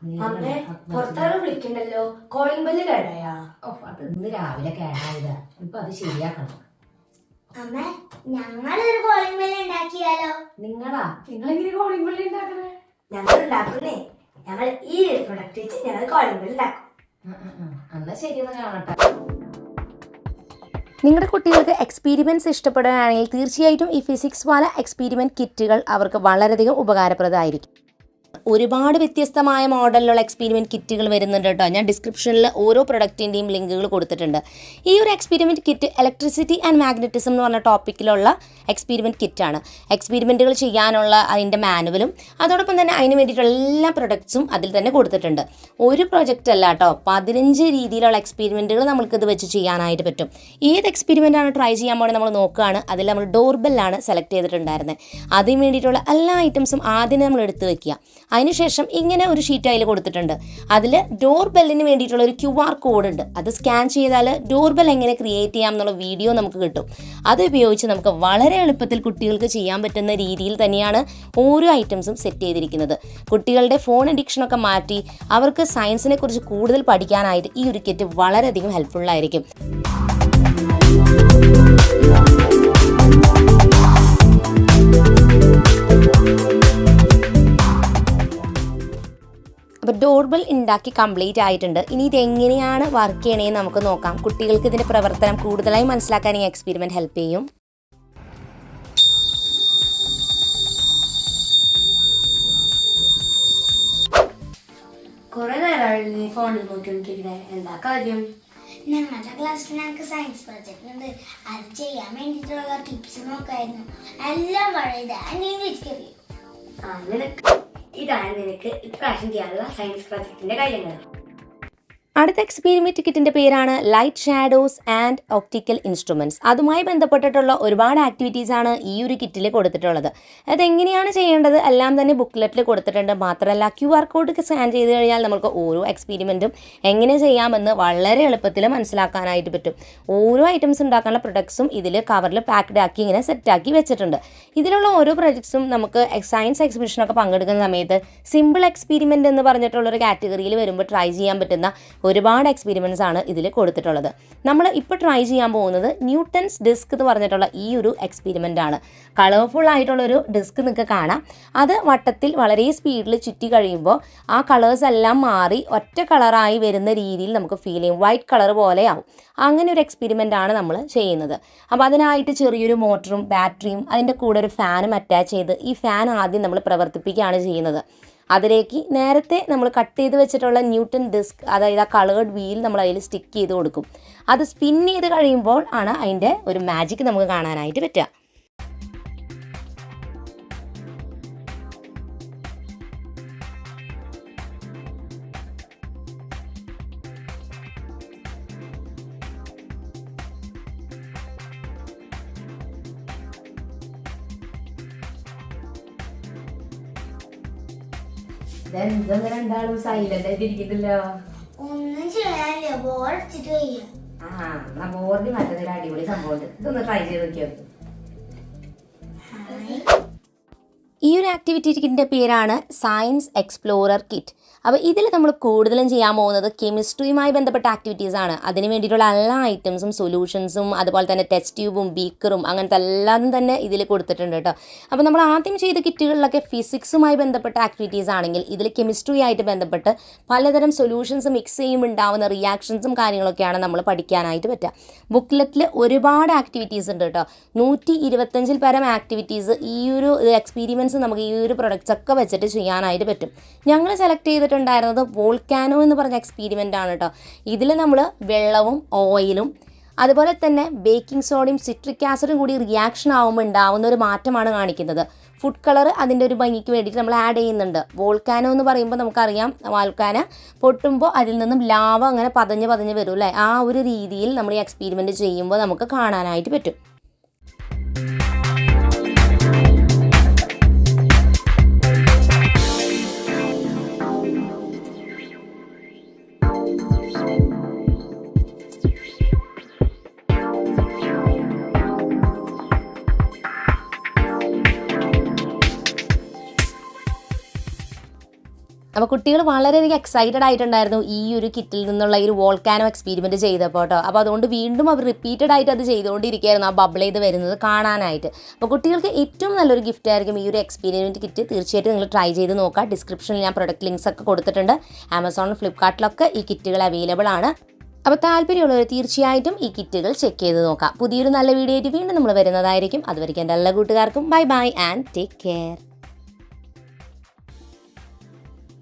അമ്മേ പുറത്താറ് വിളിക്കണ്ടല്ലോ, calling bell കേടായാ? അത് ഇന്ന് രാവിലെ കേടായതാ, ഇപ്പൊ അത് ശരിയാക്കണം. അമ്മേ ഞങ്ങളൊരു കോളിംഗ് ബെല്ല് ഉണ്ടാക്കിയാലോ? നിങ്ങളെങ്ങനെ കോളിംഗ് ബെല്ല് ഉണ്ടാക്കണേ? ഞങ്ങൾ ഉണ്ടാക്കുന്നേ, ഞങ്ങൾ ഈ പ്രൊഡക്റ്റ് വെച്ച് ഞങ്ങൾ കോളിംഗ് ബെല്ല് ഉണ്ടാക്കും. എന്നാ ശരിയെന്ന് കാണട്ടെ. നിങ്ങളുടെ കുട്ടികൾക്ക് എക്സ്പീരിമെൻറ്റ്സ് ഇഷ്ടപ്പെടുകയാണെങ്കിൽ തീർച്ചയായിട്ടും ഈ ഫിസിക്സ് വാല എക്സ്പീരിമെൻറ്റ് കിറ്റുകൾ അവർക്ക് വളരെയധികം ഉപകാരപ്രദമായിരിക്കും. ഒരുപാട് വ്യത്യസ്തമായ മോഡലിലുള്ള എക്സ്പീരിമെൻറ്റ് കിറ്റുകൾ വരുന്നുണ്ട് കേട്ടോ. ഞാൻ ഡിസ്ക്രിപ്ഷനിൽ ഓരോ പ്രൊഡക്റ്റിൻ്റെയും ലിങ്കുകൾ കൊടുത്തിട്ടുണ്ട്. ഈ ഒരു experiment kit electricity and magnetism എന്ന് പറഞ്ഞ ടോപ്പിക്കിലുള്ള എക്സ്പീരിമെൻറ്റ് കിറ്റാണ്. എക്സ്പീരിമെൻറ്റുകൾ ചെയ്യാനുള്ള അതിൻ്റെ മാനുവലും അതോടൊപ്പം തന്നെ അതിന് വേണ്ടിയിട്ടുള്ള എല്ലാ പ്രൊഡക്ട്സും അതിൽ തന്നെ കൊടുത്തിട്ടുണ്ട്. ഒരു പ്രൊജക്റ്റ് അല്ല കേട്ടോ, 15 രീതിയിലുള്ള എക്സ്പീരിമെൻറ്റുകൾ നമുക്കിത് വെച്ച് ചെയ്യാനായിട്ട് പറ്റും. ഏത് എക്സ്പീരിമെൻറ്റാണ് ട്രൈ ചെയ്യാൻ പോകണത് നമ്മൾ നോക്കുകയാണ്. അതിൽ നമ്മൾ ഡോർബെല്ലാണ് സെലക്ട് ചെയ്തിട്ടുണ്ടായിരുന്നത്. അതിന് വേണ്ടിയിട്ടുള്ള എല്ലാ ഐറ്റംസും ആദ്യം നമ്മൾ എടുത്ത് വയ്ക്കുക. അതിനുശേഷം ഇങ്ങനെ ഒരു ഷീറ്റ് അതിൽ കൊടുത്തിട്ടുണ്ട്. അതിൽ ഡോർ ബെല്ലിന് വേണ്ടിയിട്ടുള്ള ഒരു QR കോഡ് ഉണ്ട്. അത് സ്കാൻ ചെയ്താൽ ഡോർ ബെൽ എങ്ങനെ ക്രിയേറ്റ് ചെയ്യാം എന്നുള്ള വീഡിയോ നമുക്ക് കിട്ടും. അത് ഉപയോഗിച്ച് നമുക്ക് വളരെ എളുപ്പത്തിൽ കുട്ടികൾക്ക് ചെയ്യാൻ പറ്റുന്ന രീതിയിൽ തന്നെയാണ് ഓരോ ഐറ്റംസും സെറ്റ് ചെയ്തിരിക്കുന്നത്. കുട്ടികളുടെ ഫോൺ അഡിക്ഷനൊക്കെ മാറ്റി അവർക്ക് സയൻസിനെ കുറിച്ച് കൂടുതൽ പഠിക്കാനായിട്ട് ഈ ഒരു കിറ്റ് വളരെയധികം ഹെൽപ്ഫുള്ളായിരിക്കും. അപ്പോൾ ഡോർബെൽ ഉണ്ടാക്കി കംപ്ലീറ്റ് ആയിട്ടുണ്ട്. ഇനി ഇതെങ്ങനെയാണ് വർക്ക് ചെയ്യണേന്ന് നമുക്ക് നോക്കാം. കുട്ടികൾക്ക് ഇതിൻ്റെ പ്രവർത്തനം കൂടുതലായി മനസ്സിലാക്കാൻ ഈ എക്സ്പെരിമെൻറ്റ് ഹെൽപ്പ് ചെയ്യും. കുറെ നേരം ഫോണിൽ നോക്കിക്കൊണ്ടിരിക്കണേ, എന്താ കാര്യം? ഞങ്ങളുടെ ക്ലാസ്സിൽ ഞങ്ങൾക്ക് സയൻസ് പ്രൊജക്ട് ഉണ്ട്. അത് ചെയ്യാൻ വേണ്ടിയിട്ടുള്ള ടിപ്സ് നോക്കായിരുന്നു. എല്ലാം വളരെ ഇതാണ് നിനക്ക് ഇപ്രാവശ്യം ചെയ്യാനുള്ള സയൻസ് പ്രൊജക്ടിന്റെ കാര്യങ്ങൾ. അടുത്ത എക്സ്പെരിമെൻറ്റ് കിറ്റിൻ്റെ പേരാണ് light shadows and optical instruments. അതുമായി ബന്ധപ്പെട്ടിട്ടുള്ള ഒരുപാട് ആക്ടിവിറ്റീസാണ് ഈ ഒരു കിറ്റിൽ കൊടുത്തിട്ടുള്ളത്. അതെങ്ങനെയാണ് ചെയ്യേണ്ടത് എല്ലാം തന്നെ ബുക്ക്ലെറ്റിൽ കൊടുത്തിട്ടുണ്ട്. മാത്രമല്ല QR കോഡ് സ്കാൻ ചെയ്ത് കഴിഞ്ഞാൽ നമുക്ക് ഓരോ എക്സ്പെരിമെൻറ്റും എങ്ങനെ ചെയ്യാമെന്ന് വളരെ എളുപ്പത്തിൽ മനസ്സിലാക്കാനായിട്ട് പറ്റും. ഓരോ ഐറ്റംസ് ഉണ്ടാക്കാനുള്ള പ്രൊഡക്ട്സും ഇതിൽ കവറിൽ പാക്ഡ് ആക്കി ഇങ്ങനെ സെറ്റാക്കി വെച്ചിട്ടുണ്ട്. ഇതിലുള്ള ഓരോ പ്രൊജക്ട്സും നമുക്ക് സയൻസ് എക്സിബിഷനൊക്കെ പങ്കെടുക്കുന്ന സമയത്ത് സിമ്പിൾ എക്സ്പെരിമെൻ്റ് എന്ന് പറഞ്ഞിട്ടുള്ളൊരു കാറ്റഗറിയിൽ വരുമ്പോൾ ട്രൈ ചെയ്യാൻ പറ്റുന്ന ഒരുപാട് എക്സ്പെരിമെൻറ്റ്സ് ആണ് ഇതിൽ കൊടുത്തിട്ടുള്ളത്. നമ്മൾ ഇപ്പോൾ ട്രൈ ചെയ്യാൻ പോകുന്നത് ന്യൂട്ടൺസ് ഡിസ്ക് എന്ന് പറഞ്ഞിട്ടുള്ള ഈ ഒരു എക്സ്പെരിമെൻ്റ് ആണ്. കളർഫുൾ ആയിട്ടുള്ളൊരു ഡിസ്ക് നിങ്ങൾക്ക് കാണാം. അത് വട്ടത്തിൽ വളരെ സ്പീഡിൽ ചുറ്റി കഴിയുമ്പോൾ ആ കളേഴ്സ് എല്ലാം മാറി ഒറ്റ കളറായി വരുന്ന രീതിയിൽ നമുക്ക് ഫീൽ ചെയ്യും. വൈറ്റ് കളർ പോലെ ആവും. അങ്ങനെ ഒരു എക്സ്പെരിമെൻ്റ് ആണ് നമ്മൾ ചെയ്യുന്നത്. അപ്പോൾ അതിനായിട്ട് ചെറിയൊരു മോട്ടറും ബാറ്ററിയും അതിൻ്റെ കൂടെ ഒരു ഫാനും അറ്റാച്ച് ചെയ്ത് ഈ ഫാൻ ആദ്യം നമ്മൾ പ്രവർത്തിപ്പിക്കുകയാണ് ചെയ്യുന്നത്. അതിലേക്ക് നേരത്തെ നമ്മൾ കട്ട് ചെയ്ത് വെച്ചിട്ടുള്ള ന്യൂട്ടൺ ഡിസ്ക്, അതായത് ആ കളേർഡ് വീൽ നമ്മൾ അതിൽ സ്റ്റിക്ക് ചെയ്ത് കൊടുക്കും. അത് സ്പിൻ ചെയ്ത് കഴിയുമ്പോൾ ആണ് അതിൻ്റെ ഒരു മാജിക് നമുക്ക് കാണാനായിട്ട് പറ്റുക. രണ്ടാളും സൈലന്റ് ആയിട്ട് ഇരിക്കുന്നില്ലോ. ഒന്നും ചെയ്യാനില്ല, ബോറടിച്ചിട്ട് വയ്യ. ബോർഡിൽ മറ്റൊരു അടിപൊളി സംഭവം, ഇതൊന്ന് ട്രൈ ചെയ്ത് നോക്കിയോ. ഈ ഒരു ആക്ടിവിറ്റിൻ്റെ പേരാണ് സയൻസ് എക്സ്പ്ലോറർ കിറ്റ്. അപ്പോൾ ഇതിൽ നമ്മൾ കൂടുതലും ചെയ്യാൻ പോകുന്നത് കെമിസ്ട്രിയുമായി ബന്ധപ്പെട്ട ആക്ടിവിറ്റീസാണ്. അതിന് വേണ്ടിയിട്ടുള്ള എല്ലാ ഐറ്റംസും സൊല്യൂഷൻസും അതുപോലെ തന്നെ ടെസ്റ്റ് ട്യൂബും ബീക്കറും അങ്ങനത്തെ എല്ലാതും തന്നെ ഇതിൽ കൊടുത്തിട്ടുണ്ട് കേട്ടോ. അപ്പോൾ നമ്മൾ ആദ്യം ചെയ്ത കിറ്റുകളിലൊക്കെ ഫിസിക്സുമായി ബന്ധപ്പെട്ട ആക്ടിവിറ്റീസ് ആണെങ്കിൽ ഇതിൽ കെമിസ്ട്രി ആയിട്ട് ബന്ധപ്പെട്ട് പലതരം സൊല്യൂഷൻസ് മിക്സ് ചെയ്യുമ്പോൾ ഉണ്ടാവുന്ന റിയാക്ഷൻസും കാര്യങ്ങളൊക്കെയാണ് നമ്മൾ പഠിക്കാനായിട്ട് പറ്റുക. ബുക്ക്ലെറ്റിൽ ഒരുപാട് ആക്ടിവിറ്റീസ് ഉണ്ട് കേട്ടോ. 125 പരം ആക്ടിവിറ്റീസ് ഈ ഒരു എക്സ്പീരിമെൻസ് നമുക്ക് ഈ ഒരു പ്രൊഡക്ട്സ് ഒക്കെ വെച്ചിട്ട് ചെയ്യാനായിട്ട് പറ്റും. ഞങ്ങൾ സെലക്ട് ചെയ്തിട്ടുണ്ടായിരുന്നത് വോൾക്കാനോ എന്ന് പറഞ്ഞ എക്സ്പീരിമെൻ്റ് ആണ് കേട്ടോ. ഇതിൽ നമ്മൾ വെള്ളവും ഓയിലും അതുപോലെ തന്നെ ബേക്കിംഗ് സോഡയും സിട്രിക് ആസിഡും കൂടി റിയാക്ഷൻ ആകുമ്പോൾ ഉണ്ടാവുന്ന ഒരു മാറ്റമാണ് കാണിക്കുന്നത്. ഫുഡ് കളർ അതിൻ്റെ ഒരു ഭംഗിക്ക് വേണ്ടിയിട്ട് നമ്മൾ ആഡ് ചെയ്യുന്നുണ്ട്. വോൾക്കാനോ എന്ന് പറയുമ്പോൾ നമുക്കറിയാം, വോൾക്കാന പൊട്ടുമ്പോൾ അതിൽ നിന്നും ലാവ അങ്ങനെ പതഞ്ഞ് വരും അല്ലേ. ആ ഒരു രീതിയിൽ നമ്മൾ ഈ എക്സ്പീരിമെൻറ്റ് ചെയ്യുമ്പോൾ നമുക്ക് കാണാനായിട്ട് പറ്റും. അപ്പോൾ കുട്ടികൾ വളരെയധികം എക്സൈറ്റഡ് ആയിട്ടുണ്ടായിരുന്നു ഈ ഒരു കിറ്റിൽ നിന്നുള്ള ഈ ഒരു വോൾക്കാനോ എക്സ്പെരിമെൻറ്റ് ചെയ്തപ്പോൾ കേട്ടോ. അപ്പോൾ അതുകൊണ്ട് വീണ്ടും അവർ റിപ്പീറ്റഡ് ആയിട്ട് അത് ചെയ്തുകൊണ്ടിരിക്കുകയായിരുന്നു, ആ ബബിൾ ചെയ്ത് വരുന്നത് കാണാനായിട്ട്. അപ്പോൾ കുട്ടികൾക്ക് ഏറ്റവും നല്ലൊരു ഗിഫ്റ്റ് ആയിരിക്കും ഈ ഒരു എക്സ്പെരിമെൻറ്റ് കിറ്റ്. തീർച്ചയായിട്ടും നിങ്ങൾ ട്രൈ ചെയ്ത് നോക്കുക. ഡിസ്ക്രിപ്ഷനിൽ ഞാൻ പ്രൊഡക്റ്റ് ലിങ്ക്സ് ഒക്കെ കൊടുത്തിട്ടുണ്ട്. ആമസോൺ, ഫ്ലിപ്കാർട്ടിലൊക്കെ ഈ കിറ്റുകൾ അവൈലബിൾ ആണ്. അപ്പോൾ താല്പര്യമുള്ളവർ തീർച്ചയായിട്ടും ഈ കിറ്റുകൾ ചെക്ക് ചെയ്ത് നോക്കാം. പുതിയൊരു നല്ല വീഡിയോ ആയിട്ട് വീണ്ടും നമ്മൾ വരുന്നതായിരിക്കും. അതുവരെയ്ക്കും എൻ്റെ എല്ലാ കൂട്ടുകാർക്കും bye bye and take care.